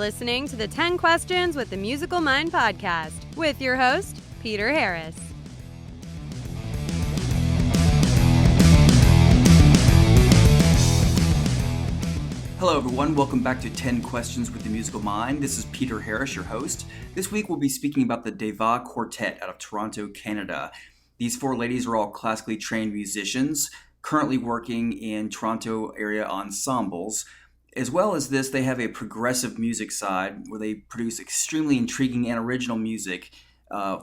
listening to the 10 Questions with the Musical Mind podcast with your host, Peter Harris. Hello everyone, welcome back to 10 Questions with the Musical Mind. This is Peter Harris, your host. This week we'll be speaking about the Devah Quartet out of Toronto, Canada. These four ladies are all classically trained musicians, currently working in Toronto area ensembles. As well as this, they have a progressive music side where they produce extremely intriguing and original music.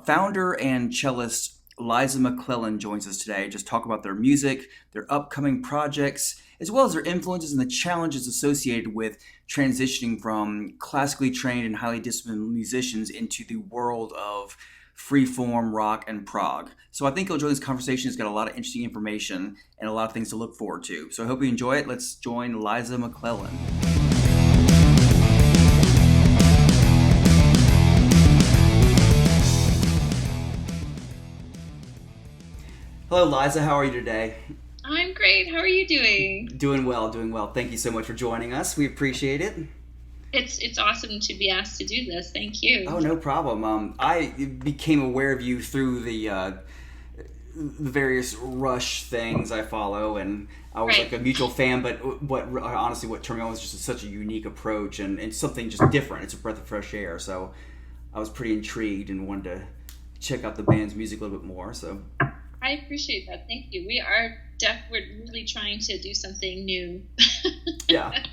Founder and cellist Liza McLellan joins us today to talk about their music, their upcoming projects, as well as their influences and the challenges associated with transitioning from classically trained and highly disciplined musicians into the world of freeform rock and prog. So I think you'll enjoy this conversation. It's got a lot of interesting information and a lot of things to look forward to. So I hope you enjoy it. Let's join Liza McLellan. Hello, Liza. How are you today? I'm great. How are you doing? Doing well. Thank you so much for joining us. We appreciate it. It's awesome to be asked to do this. Thank you. Oh, no problem. I became aware of you through the various Rush things I follow, and I was like a mutual fan. But what turned me on was just such a unique approach and something just different. It's a breath of fresh air. So I was pretty intrigued and wanted to check out the band's music a little bit more. So I appreciate that. Thank you. We're really trying to do something new. Yeah.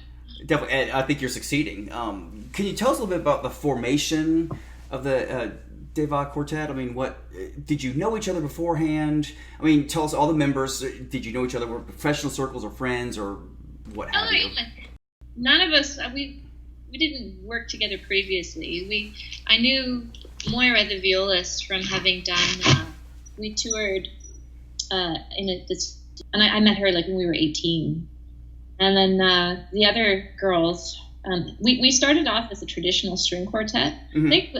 Definitely, I think you're succeeding. Can you tell us a little bit about the formation of the Devah Quartet? I mean, what did you know each other beforehand? I mean, tell us all the members. Did you know each other? Were professional circles or friends or what have you? None of us. We didn't work together previously. I knew Moira, the violist, from having done. We toured and I met her like when we were 18. And then the other girls, we started off as a traditional string quartet. Mm-hmm. I think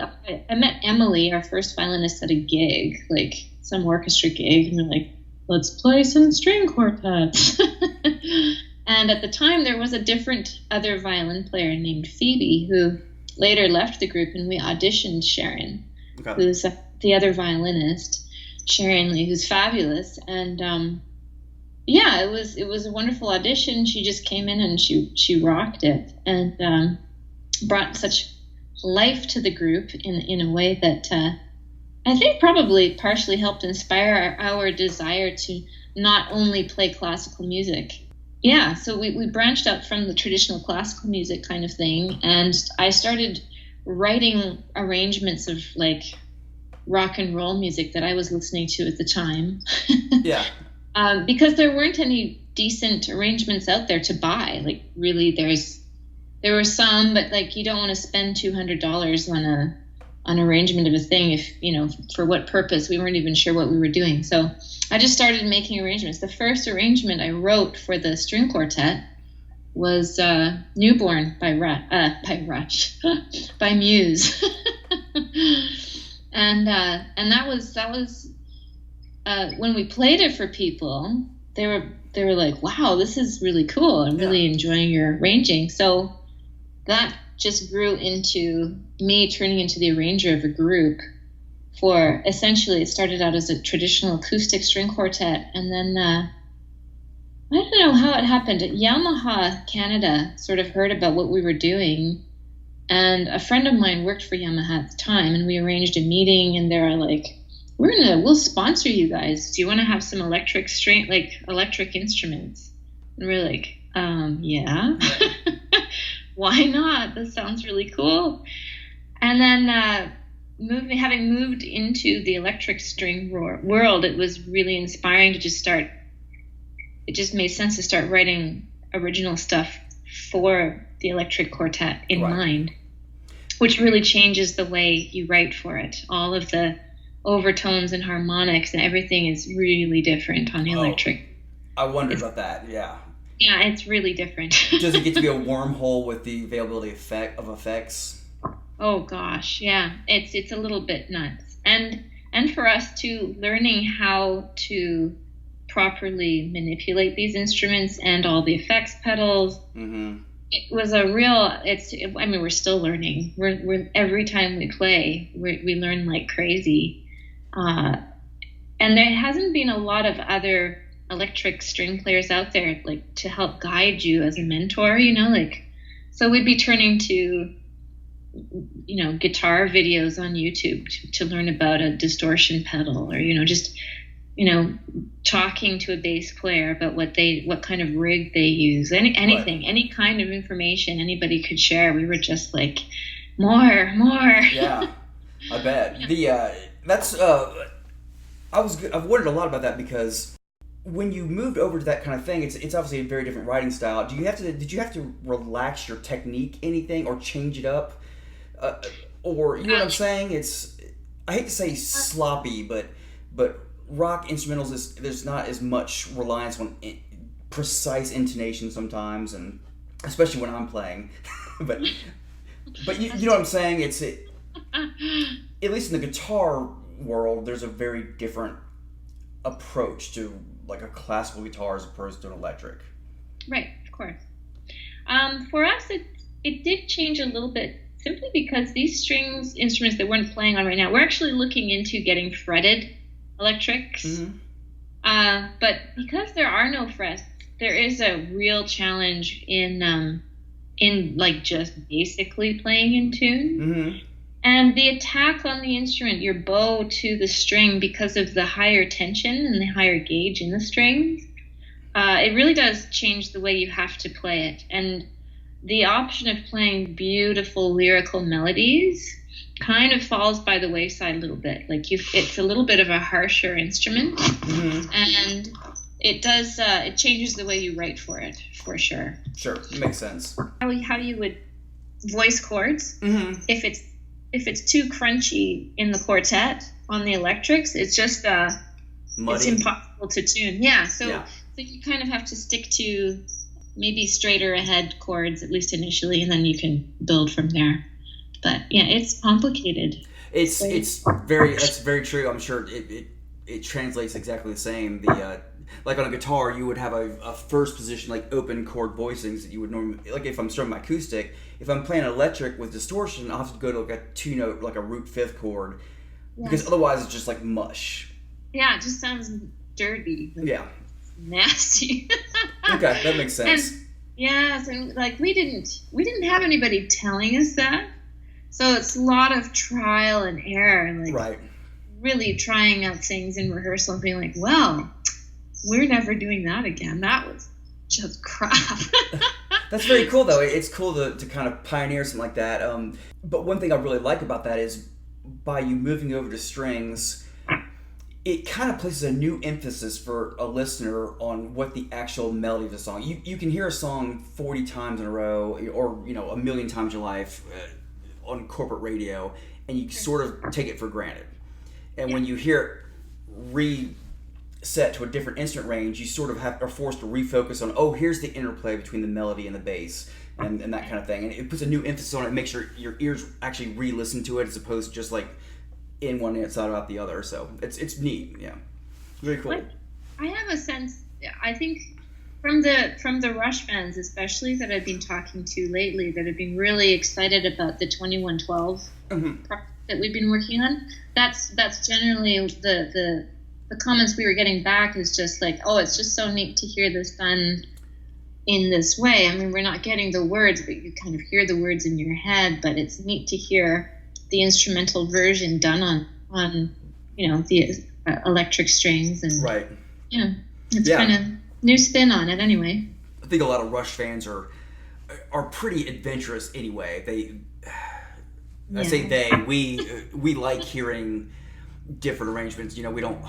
I met Emily, our first violinist, at a gig, like some orchestra gig, and we're like, let's play some string quartets. And at the time, there was a different other violin player named Phoebe, who later left the group, and we auditioned Sharon, who's the other violinist, Sharon Lee, who's fabulous. And yeah, it was a wonderful audition. She just came in and she rocked it and brought such life to the group in a way that I think probably partially helped inspire our desire to not only play classical music. Yeah, so we branched out from the traditional classical music kind of thing, and I started writing arrangements of like rock and roll music that I was listening to at the time. Yeah. Because there weren't any decent arrangements out there to buy. Like, really, there were some, but like you don't want to spend $200 on an arrangement of a thing if, for what purpose. We weren't even sure what we were doing. So I just started making arrangements. The first arrangement I wrote for the string quartet was Newborn by Rush, by Muse. And that was when we played it for people, they were like, wow, this is really cool. I'm really enjoying your arranging. So that just grew into me turning into the arranger of a group for, essentially, it started out as a traditional acoustic string quartet. And then, I don't know how it happened. Yamaha Canada sort of heard about what we were doing. And a friend of mine worked for Yamaha at the time, and we arranged a meeting, and they were like, we'll sponsor you guys. Do you want to have some electric instruments? And we're like, yeah. Why not? This sounds really cool. And then having moved into the electric string world, it was really inspiring to it just made sense to start writing original stuff for the electric quartet in mind, which really changes the way you write for it. All of the overtones and harmonics and everything is really different on the electric. I wondered about that. Yeah, it's really different. Does it get to be a wormhole with the availability of effects? Oh gosh, yeah, it's a little bit nuts. And for us too, learning how to properly manipulate these instruments and all the effects pedals. Mm-hmm. It was a real. I mean, we're still learning. We're every time we play, we learn like crazy. And there hasn't been a lot of other electric string players out there, like, to help guide you as a mentor, like, so we'd be turning to, guitar videos on YouTube to learn about a distortion pedal, or, just, talking to a bass player about what kind of rig they use, anything, any kind of information anybody could share. We were just like, more. Yeah, I bet. Yeah. I've wondered a lot about that, because when you moved over to that kind of thing, it's obviously a very different writing style. Did you have to relax your technique, anything, or change it up, or you know what I'm saying? I hate to say sloppy, but rock instrumentals there's not as much reliance on precise intonation sometimes, and especially when I'm playing. but you know what I'm saying? At least in the guitar world, there's a very different approach to like a classical guitar as opposed to an electric. Right, of course. For us, it did change a little bit, simply because these strings instruments that we're playing on right now, we're actually looking into getting fretted electrics. Mm-hmm. But because there are no frets, there is a real challenge in like just basically playing in tune. Mm-hmm. And the attack on the instrument, your bow to the string, because of the higher tension and the higher gauge in the strings, it really does change the way you have to play it. And the option of playing beautiful lyrical melodies kind of falls by the wayside a little bit. Like, it's a little bit of a harsher instrument, mm-hmm. and it does it changes the way you write for it, for sure. Sure, it makes sense. How you would voice chords, mm-hmm. If it's too crunchy in the quartet on the electrics, it's just it's impossible to tune. So you kind of have to stick to maybe straighter ahead chords, at least initially, and then you can build from there. But yeah, it's complicated. That's very true. I'm sure it translates exactly the same. Like on a guitar, you would have a first position, like open chord voicings that you would normally, like if I'm strumming my acoustic. If I'm playing electric with distortion, I'll have to go to like a 2-note, like a root fifth chord, because otherwise it's just like mush. Yeah, it just sounds dirty. Nasty. Okay, that makes sense. And, so like we didn't have anybody telling us that, so it's a lot of trial and error, and like really trying out things in rehearsal and being like, well, we're never doing that again. That was just crap. That's very cool, though. It's cool to kind of pioneer something like that. But one thing I really like about that is, by you moving over to strings, it kind of places a new emphasis for a listener on what the actual melody of the song. You can hear a song 40 times in a row, or a million times in your life on corporate radio, and you sort of take it for granted. And when you hear it set to a different instrument range, you sort of are forced to refocus on, here's the interplay between the melody and the bass, and that kind of thing. And it puts a new emphasis on it, makes sure your ears actually re-listen to it, as opposed to just like in one side about the other. So it's neat. Yeah, very cool. I have a sense, I think, from the Rush fans especially, that I've been talking to lately, that have been really excited about the 2112 mm-hmm. project that we've been working on. That's generally the comments we were getting back, is just like, it's just so neat to hear this done in this way. I mean, we're not getting the words, but you kind of hear the words in your head. But it's neat to hear the instrumental version done on the electric strings, and it's kind of new spin on it anyway. I think a lot of Rush fans are pretty adventurous anyway. We like hearing different arrangements. We don't.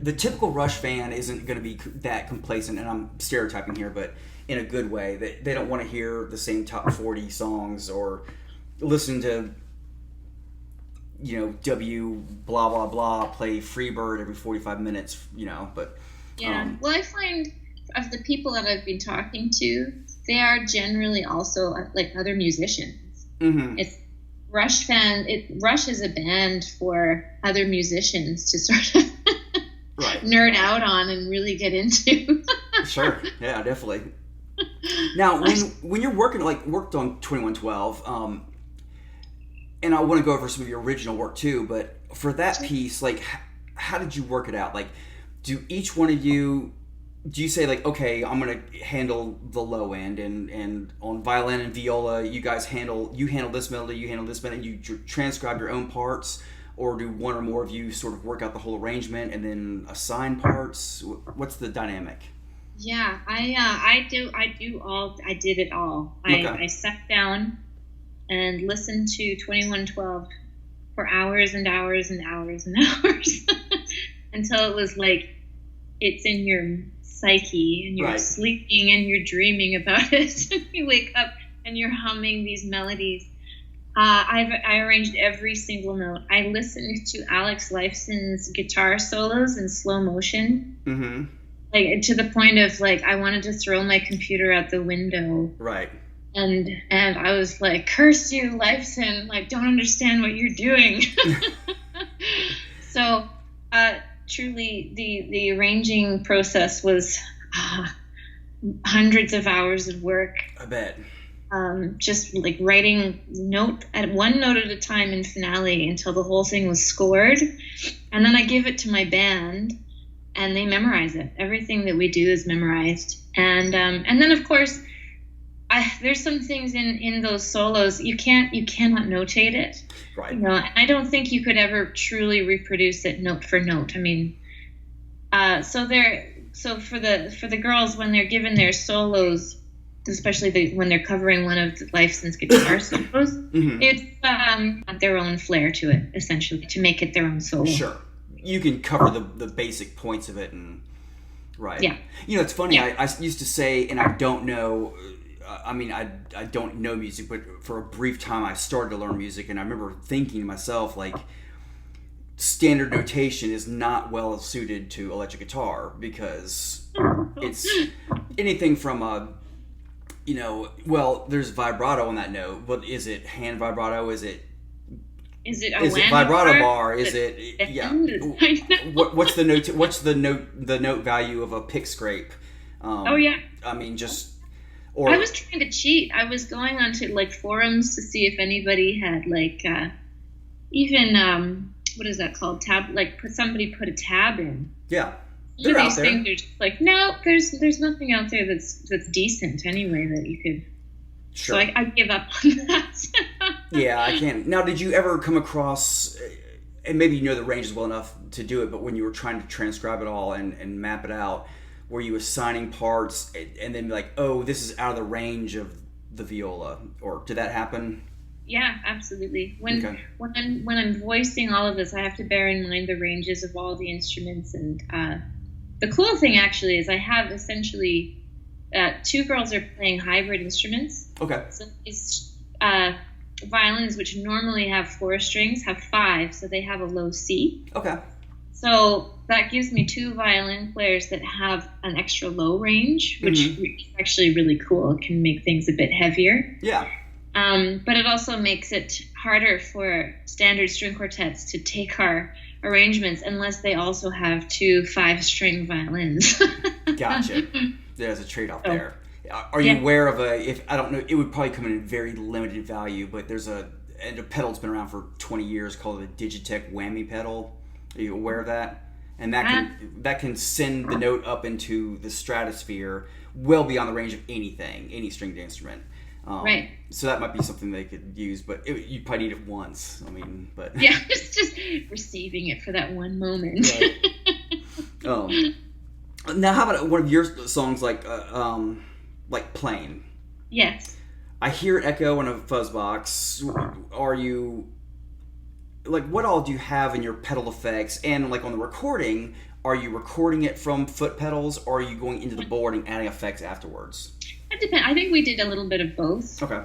The typical Rush fan isn't going to be that complacent, and I'm stereotyping here, but in a good way. They don't want to hear the same top 40 songs, or listen to W blah blah blah play Freebird every 45 minutes. But well, I find of the people that I've been talking to, they are generally also like other musicians. Mm-hmm. It's Rush Rush is a band for other musicians to sort of nerd out on and really get into. Sure. Yeah, definitely. Now, when you're worked on 2112, and I want to go over some of your original work too, but for that piece, like, how did you work it out? Like, do each one of you, do you say like, okay, I'm going to handle the low end, and on violin and viola, you handle this melody, you handle this melody, you transcribe your own parts, or do one or more of you sort of work out the whole arrangement and then assign parts? What's the dynamic? Yeah, I did it all. Okay. I sat down and listened to 2112 for hours and hours and hours and hours until it was like it's in your psyche and you're sleeping and you're dreaming about it. You wake up and you're humming these melodies. I arranged every single note. I listened to Alex Lifeson's guitar solos in slow motion. Mm-hmm. Like, to the point of, like, I wanted to throw my computer out the window. Right. And I was like, curse you, Lifeson. Like, don't understand what you're doing. So, truly, the arranging process was hundreds of hours of work. I bet. Just, like, writing one note at a time in finale until the whole thing was scored. And then I give it to my band. And they memorize it. Everything that we do is memorized. And then, of course, there's some things in those solos you cannot notate it. Right. You know, and I don't think you could ever truly reproduce it note for note. I mean, so for the girls, when they're given their solos, especially when they're covering one of Lifeson's guitar solos, mm-hmm. It's their own flair to it, essentially, to make it their own solo. Sure. You can cover the basic points of it, and right. Yeah. You know, it's funny. Yeah. I used to say, and I don't know. I don't know music, but for a brief time, I started to learn music, and I remember thinking to myself, like, standard notation is not well suited to electric guitar because it's anything from there's vibrato on that note, but is it hand vibrato? Is it vibrato bar? Is it What's the note? What's the note value of a pick scrape? Oh yeah. I mean, I was trying to cheat. I was going onto like forums to see if anybody had like even what is that called? Tab, like somebody put a tab in. Yeah. They're out there. Things are just like, no, there's nothing out there that's decent anyway that you could. Sure. So I give up on that. Yeah, I can. Now, did you ever come across, and maybe you know the ranges well enough to do it, but when you were trying to transcribe it all and map it out, were you assigning parts and then be like, oh, this is out of the range of the viola? Or did that happen? Yeah, absolutely. When I'm voicing all of this, I have to bear in mind the ranges of all the instruments. And the cool thing actually is I have essentially two girls are playing hybrid instruments. Okay. So these violins, which normally have 4 strings, have 5, so they have a low C. Okay. So that gives me 2 violin players that have an extra low range, which mm-hmm. is actually really cool. It can make things a bit heavier. Yeah. But it also makes it harder for standard string quartets to take our arrangements unless they also have 2 5-string violins. Gotcha. There's a trade-off there. Are you aware of I don't know, it would probably come in very limited value, but there's a pedal that's been around for 20 years called a Digitech whammy pedal. Are you aware of that? And that can send the note up into the stratosphere, well beyond the range of any stringed instrument. Right. So that might be something they could use, but you probably need it once. I mean, but yeah, just receiving it for that one moment. Right. Now, how about one of your songs like Plane? Yes. I hear echo in a fuzz box. Are you what all do you have in your pedal effects? And like on the recording, are you recording it from foot pedals, or are you going into the board and adding effects afterwards? It depends. I think we did a little bit of both. Okay.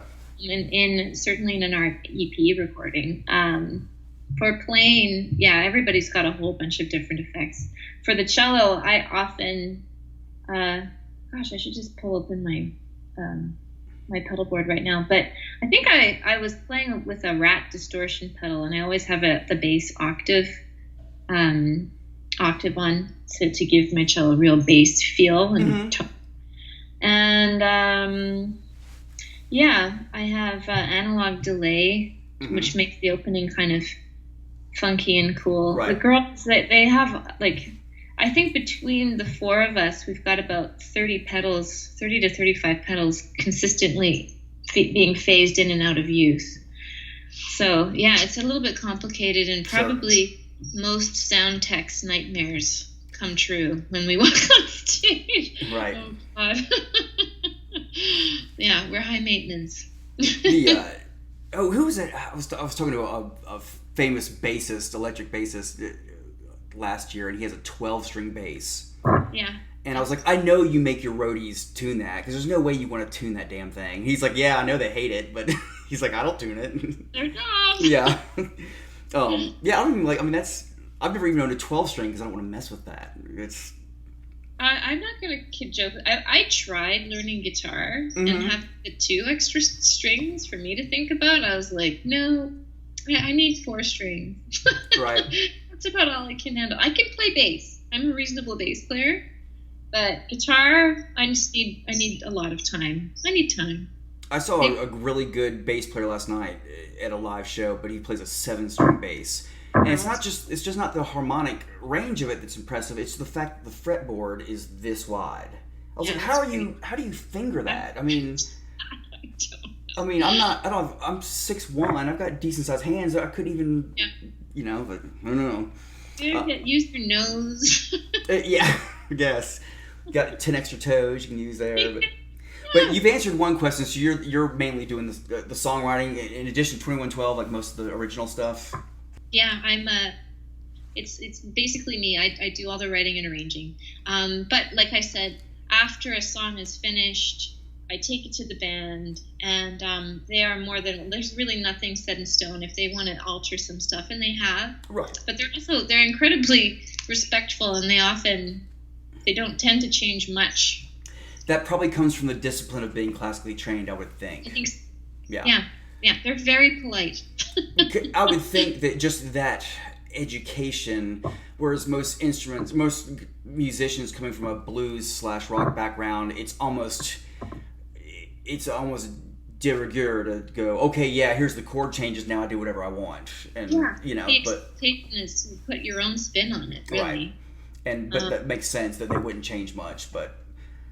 Certainly in our EP recording. For Plane, yeah, everybody's got a whole bunch of different effects. For the cello, I often, I should just pull open my pedal board right now. But I think I was playing with a rat distortion pedal, and I always have the bass octave on to give my cello a real bass feel and mm-hmm. tone. And I have analog delay, which makes the opening kind of funky and cool. Right. The girls, they have, like, I think between the four of us, we've got about 30 to 35 pedals consistently being phased in and out of use. So, yeah, it's a little bit complicated, and probably most sound techs' nightmares come true when we walk on stage. Right. Oh, God. Yeah, we're high maintenance. Who was it? I was talking to a famous bassist, electric bassist, last year, and he has a 12-string bass. Yeah. And I was like, I know you make your roadies tune that, because there's no way you want to tune that damn thing. He's like, yeah, I know they hate it, but he's like, I don't tune it. They're dumb. Yeah. Yeah, I don't even like, I mean, I've never even owned a 12-string because I don't want to mess with that. I'm not going to kid joke. I tried learning guitar and have the 2 extra strings for me to think about. I was like, no, I need 4 strings. Right. That's about all I can handle. I can play bass. I'm a reasonable bass player. But guitar, I need a lot of time. I need time. I saw a really good bass player last night at a live show, but he plays a 7-string bass. And it's just not the harmonic range of it that's impressive. It's the fact that the fretboard is this wide. I was like, how do you finger that? I mean, I'm 6'1". I've got decent sized hands. I couldn't even, but I don't know. Use your nose. Yeah, I guess. Got 10 extra toes you can use there. But you've answered one question, so you're mainly doing the songwriting in addition to 2112, like most of the original stuff. Yeah, it's basically me. I do all the writing and arranging. But like I said, after a song is finished, I take it to the band, and there's really nothing set in stone. If they want to alter some stuff, and they have, right. But they're incredibly respectful, and they don't tend to change much. That probably comes from the discipline of being classically trained, I would think. I think so. Yeah. Yeah, they're very polite. I would think that just that education, whereas most musicians coming from a blues/rock background, it's almost de rigueur to go, okay, yeah, here's the chord changes, now I do whatever I want. And the but expectation is to put your own spin on it, really. Right. But that makes sense that they wouldn't change much, but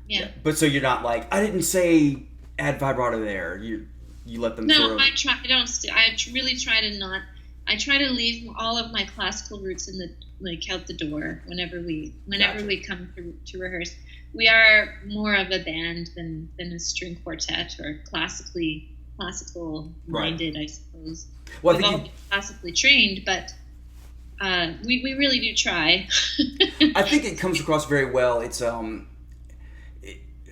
yeah. But so you're not like, I didn't say add vibrato there. You let them sort of... I really try to not. I try to leave all of my classical roots out the door whenever we come to rehearse. We are more of a band than a string quartet or classical minded, right. I suppose. Well, We've all been classically trained, but we really do try. I think it comes across very well. It's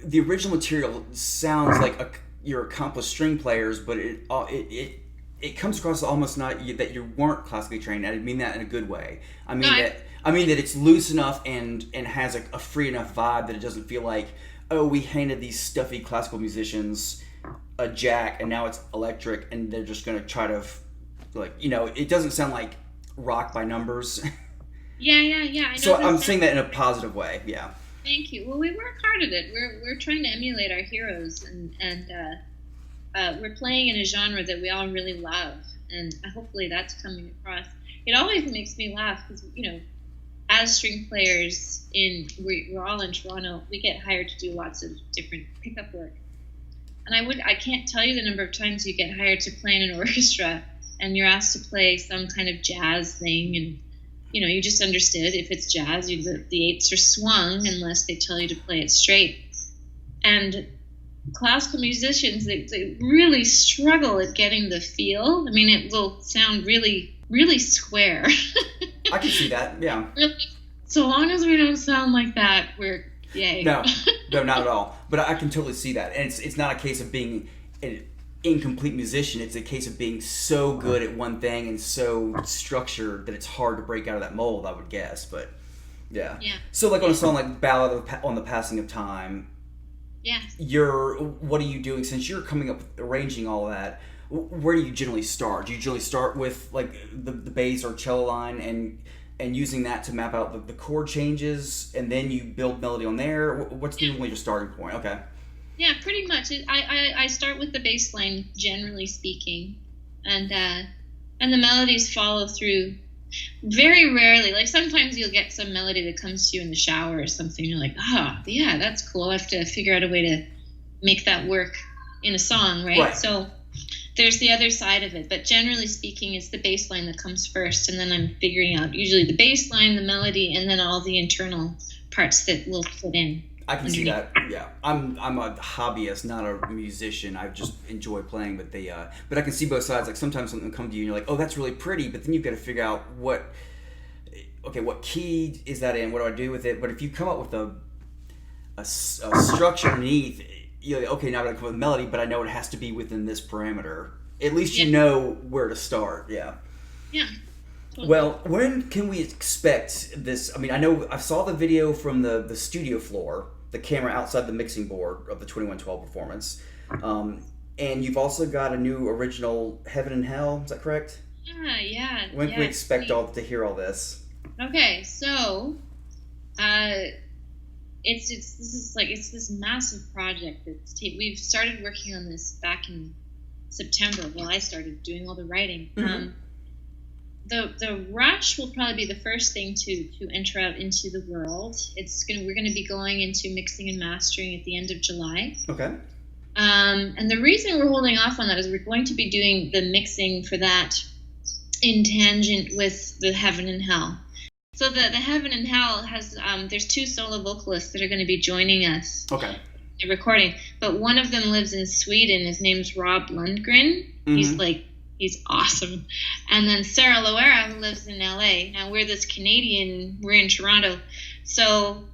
the original material sounds like you're accomplished string players, but it comes across almost not that you weren't classically trained. I didn't mean that in a good way. I mean that it's loose enough and has a free enough vibe that it doesn't feel like, oh, we handed these stuffy classical musicians a jack and now it's electric and they're just going to try to, it doesn't sound like rock by numbers. Yeah. I know. So I'm saying that in a positive way. Yeah. Thank you. Well, we work hard at it. We're trying to emulate our heroes, and we're playing in a genre that we all really love, and hopefully that's coming across. It always makes me laugh because as string players we're all in Toronto. We get hired to do lots of different pickup work, and I can't tell you the number of times you get hired to play in an orchestra, and you're asked to play some kind of jazz thing, and you just understood if it's jazz, the eighths are swung unless they tell you to play it straight. And classical musicians, they really struggle at getting the feel. I mean, it will sound really, really square. I can see that, yeah. Really, so long as we don't sound like that, we're yay. No, not at all. But I can totally see that. And it's not a case of being an incomplete musician. It's a case of being so good at one thing and so structured that it's hard to break out of that mold, I would guess. But yeah. So like on a song like Ballad on the Passing of Time, what are you doing since you're coming up with arranging all of that? Where do you generally start? Do you generally start with like the bass or cello line and using that to map out the chord changes, and then you build melody on there? What's normally your starting point? Okay. Yeah, pretty much. I start with the bass line, generally speaking, and the melodies follow through. Very rarely, like sometimes you'll get some melody that comes to you in the shower or something. You're like, yeah, that's cool. I have to figure out a way to make that work in a song, right? So there's the other side of it, but generally speaking, it's the bass line that comes first, and then I'm figuring out usually the bass line, the melody, and then all the internal parts that will fit in. I can see that. Yeah, I'm a hobbyist, not a musician. I just enjoy playing, but I can see both sides. Like sometimes something will come to you and you're like, oh, that's really pretty, but then you've got to figure out what key is that in? What do I do with it? But if you come up with a structure underneath, you're like, okay, now I got to come up with a melody, but I know it has to be within this parameter. At least you know where to start. Yeah. Yeah. Totally. Well, when can we expect this? I mean, I know I saw the video from the studio floor, the camera outside the mixing board of the 2112 performance. And you've also got a new original Heaven and Hell, is that correct? Yeah. When can we expect to hear all this? Okay, so it's this massive project we've started working on this back in September. Well, I started doing all the writing. Mm-hmm. The Rush will probably be the first thing to enter out into the world. We're gonna be going into mixing and mastering at the end of July. Okay. And the reason we're holding off on that is we're going to be doing the mixing for that in tangent with the Heaven and Hell. So the Heaven and Hell has there's 2 solo vocalists that are going to be joining us. Okay. In the recording, but one of them lives in Sweden. His name's Rob Lundgren. Mm-hmm. He's awesome. And then Sarah Loera, who lives in LA. Now we're in Toronto. So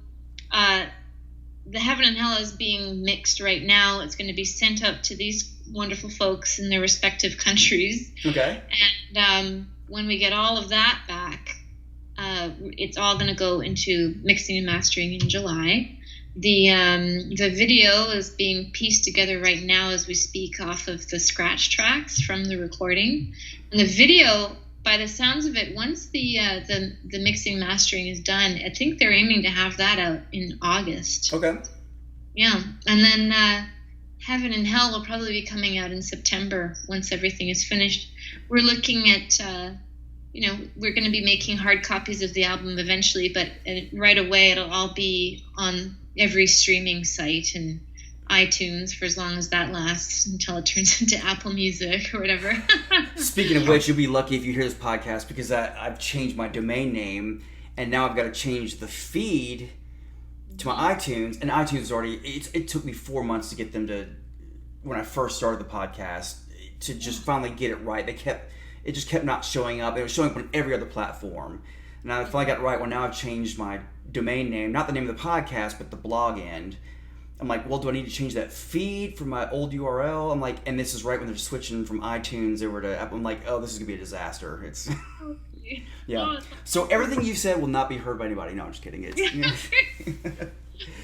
the Heaven and Hell is being mixed right now. It's going to be sent up to these wonderful folks in their respective countries. Okay. And when we get all of that back, it's all going to go into mixing and mastering in July. The video is being pieced together right now as we speak off of the scratch tracks from the recording. And the video, by the sounds of it, once the mixing mastering is done, I think they're aiming to have that out in August. Okay. Yeah, and then Heaven and Hell will probably be coming out in September once everything is finished. We're looking at, we're going to be making hard copies of the album eventually, but right away it'll all be on every streaming site and iTunes for as long as that lasts until it turns into Apple Music or whatever. Speaking of which, you'll be lucky if you hear this podcast because I've changed my domain name and now I've got to change the feed to my iTunes, and iTunes already, it took me 4 months to get them to, when I first started the podcast, to just finally get it right. It just kept not showing up. It was showing up on every other platform. And I finally got it right when now I've changed my domain name, not the name of the podcast, but the blog end. I'm like, well, do I need to change that feed from my old URL? I'm like, and this is right when they're switching from iTunes over to Apple. I'm like, oh, this is going to be a disaster. It's, yeah. So everything you said will not be heard by anybody. No, I'm just kidding. It's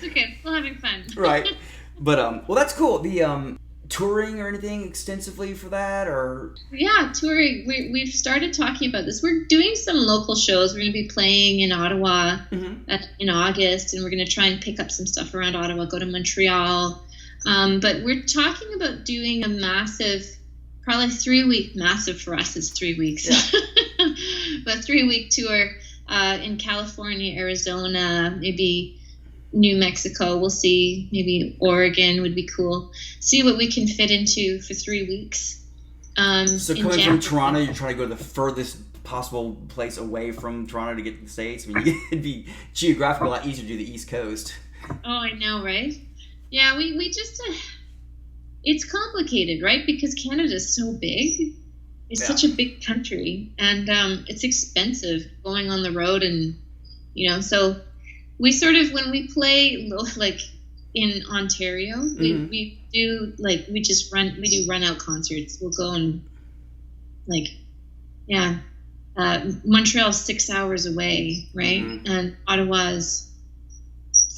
okay. We're having fun. Right. But, well, that's cool. The, touring or anything extensively for that, or? Yeah, touring. We've started talking about this. We're doing some local shows. We're going to be playing in Ottawa in August, and we're going to try and pick up some stuff around Ottawa, go to Montreal. But we're talking about doing a massive, probably 3-week, massive for us is 3 weeks, but 3-week tour in California, Arizona, maybe New Mexico. We'll see. Maybe Oregon would be cool. See what we can fit into for 3 weeks. So coming from Toronto, you're trying to go to the furthest possible place away from Toronto to get to the States. I mean, it'd be geographically a lot easier to do the East Coast. Oh, I know, right? Yeah, we just it's complicated, right? Because Canada's so big. It's such a big country, and it's expensive going on the road, and so. We sort of, when we play like in Ontario, we do run out concerts. We'll go and Montreal's 6 hours away, right? And Ottawa's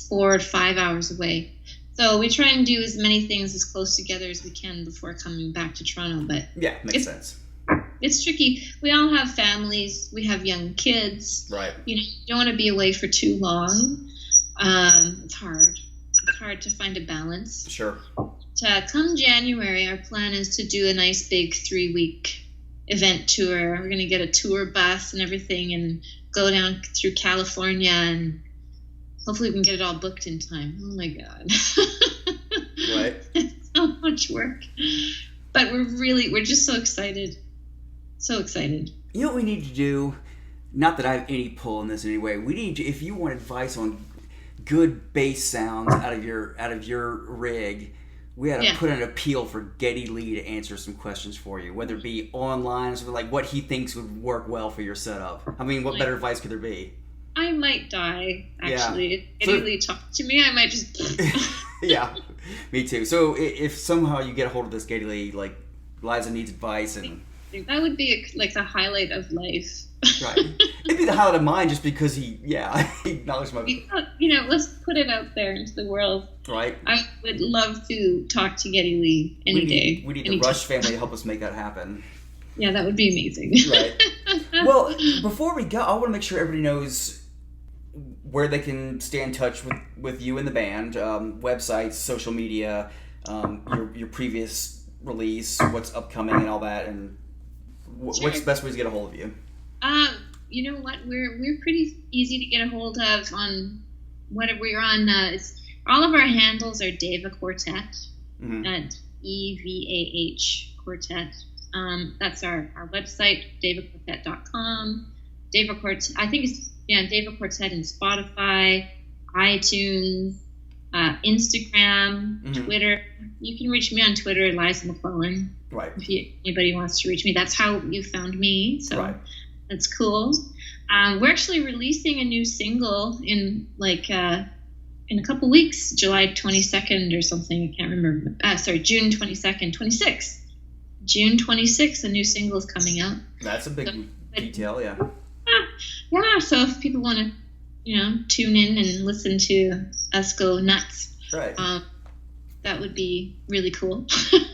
4 or 5 hours away. So we try and do as many things as close together as we can before coming back to Toronto. But yeah, makes sense. It's tricky. We all have families. We have young kids. Right. You don't want to be away for too long. It's hard. it's hard to find a balance. Sure. Come January, our plan is to do a nice big 3-week event tour. We're going to get a tour bus and everything and go down through California, and hopefully we can get it all booked in time. Oh my God. Right. It's so much work. But we're just so excited. So excited. You know what we need to do? Not that I have any pull in this in any way. We need to, if you want advice on good bass sounds out of your rig, we had to put an appeal for Geddy Lee to answer some questions for you, whether it be online or something, like what he thinks would work well for your setup. I mean, what better advice could there be? I might die, actually. If Geddy Lee talked to me, I might just... Yeah, me too. So if somehow you get a hold of this Geddy Lee, like, Liza needs advice, and... That would be like the highlight of life. Right. It'd be the highlight of mine just because he acknowledged my... Let's put it out there into the world. Right. I would love to talk to Geddy Lee any day. We need the Rush family to help us make that happen. Yeah, that would be amazing. Right. Well, before we go, I want to make sure everybody knows where they can stay in touch with you and the band, websites, social media, your previous release, what's upcoming and all that, and what's the best way to get a hold of you? You know what? We're pretty easy to get a hold of on whatever we're on. All of our handles are Devah Quartet, at EVAH Quartet. That's our website, devahquartet.com. Devah Quartet, I think it's Devah Quartet in Spotify, iTunes, Instagram, Twitter. You can reach me on Twitter, Liza McLellan. Right. If anybody wants to reach me, that's how you found me. So that's cool. We're actually releasing a new single in in a couple weeks, July 22nd or something. I can't remember. June 22nd, 26th. June 26th, a new single is coming out. That's a big detail, yeah. Yeah, so if people want to, tune in and listen to us go nuts, right? That would be really cool.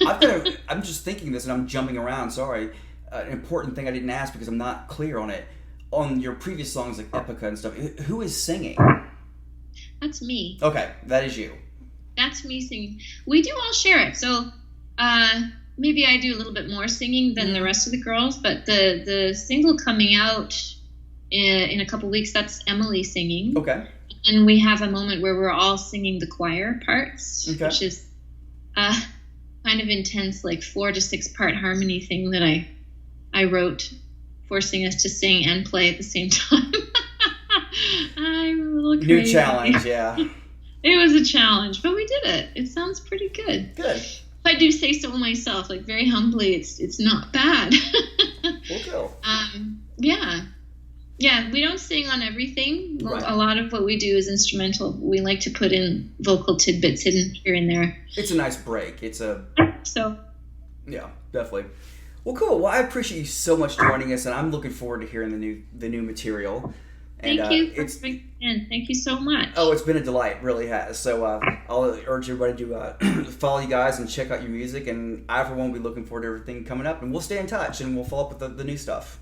I'm just thinking this, and I'm jumping around. Sorry, an important thing I didn't ask because I'm not clear on it. On your previous songs like Epica and stuff, who is singing? That's me. Okay, that is you. That's me singing. We do all share it, so maybe I do a little bit more singing than the rest of the girls. But the single coming out in a couple weeks, that's Emily singing. Okay. And we have a moment where we're all singing the choir parts, which is kind of intense, like 4 to 6 part harmony thing that I wrote, forcing us to sing and play at the same time. I'm a little crazy. New challenge, yeah. It was a challenge, but we did it. It sounds pretty good. Good. If I do say so myself, like very humbly, it's not bad. Well, cool. Yeah, we don't sing on everything. Right. A lot of what we do is instrumental. We like to put in vocal tidbits hidden here and there. It's a nice break. Yeah, definitely. Well, cool. Well, I appreciate you so much joining us, and I'm looking forward to hearing the new material. And, thank you for bringing in. Thank you so much. Oh, it's been a delight. It really has. So I'll urge everybody to follow you guys and check out your music. And I, for one, will be looking forward to everything coming up. And we'll stay in touch, and we'll follow up with the new stuff.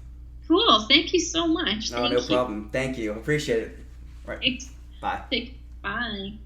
Cool. Thank you so much. No problem. Thank you. Appreciate it. All right. Thanks. Bye. Bye.